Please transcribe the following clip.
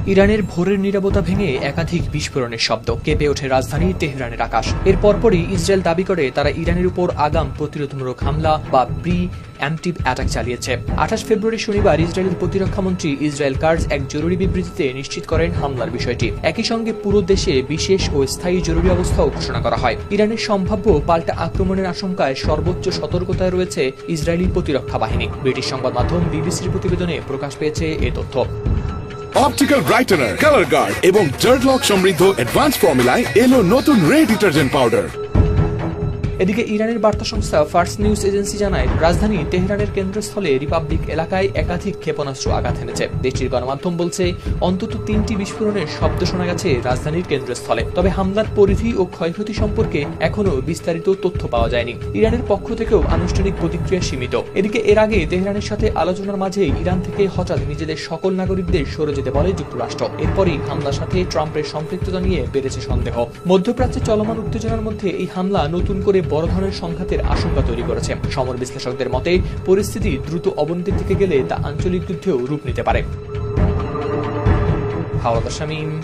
ইরানের ভোরের নীরবতা ভেঙে একাধিক বিস্ফোরণের শব্দ, কেঁপে ওঠে রাজধানী তেহরানের আকাশ। এর পরপরই ইসরায়েল দাবি করে তারা ইরানের উপর আগাম প্রতিরোধমূলক হামলা বা প্রি-এম্পটিভ অ্যাটাক চালিয়েছে। 28 ফেব্রুয়ারি শনিবার ইসরায়েলের প্রতিরক্ষামন্ত্রী ইসরায়েল কার্জ এক জরুরি বিবৃতিতে নিশ্চিত করেন হামলার বিষয়টি। একই সঙ্গে পুরো দেশে বিশেষ ও স্থায়ী জরুরি অবস্থাও ঘোষণা করা হয়। ইরানের সম্ভাব্য পাল্টা আক্রমণের আশঙ্কায় সর্বোচ্চ সতর্কতায় রয়েছে ইসরায়েলি প্রতিরক্ষা বাহিনী। ব্রিটিশ সংবাদ মাধ্যম বিবিসির প্রতিবেদনে প্রকাশ পেয়েছে এ তথ্য। অপটিক্যাল ব্রাইটেনার, কালার গার্ড এবং ডার্ট লক সমৃদ্ধ অ্যাডভান্স ফর্মুলায় এলো নতুন রে ডিটারজেন্ট পাউডার। এদিকে ইরানের বার্তা সংস্থা ফার্স নিউজ এজেন্সি জানায়, রাজধানী তেহরানের কেন্দ্রস্থলে রিপাবলিক এলাকায় একাধিক ক্ষেপণাস্ত্র আঘাত এনেছে। দেশটির গণমাধ্যম বলছে, অন্তত 3টি বিস্ফোরণের শব্দ শোনা গেছে রাজধানীর কেন্দ্রস্থলে। তবে হামলার পরিধি ও ক্ষয়ক্ষতি সম্পর্কে এখনও বিস্তারিত তথ্য পাওয়া যায়নি। ইরানের পক্ষ থেকেও আনুষ্ঠানিক প্রতিক্রিয়া সীমিত। এদিকে এর আগে তেহরানের সাথে আলোচনার মাঝে ইরান থেকে হঠাৎ নিজেদের সকল নাগরিকদের সরে যেতে বলে যুক্তরাষ্ট্র। এরপরই হামলার সাথে ট্রাম্পের সম্পৃক্ততা নিয়ে বেড়েছে সন্দেহ। মধ্যপ্রাচ্যে চলমান উত্তেজনার মধ্যে এই হামলা নতুন করে বড় ধরনের সংঘাতের আশঙ্কা তৈরি করেছে। সমর বিশ্লেষকদের মতে, পরিস্থিতি দ্রুত অবনতির দিকে গেলে তা আঞ্চলিক যুদ্ধেও রূপ নিতে পারে। হাওলাদার শামীম,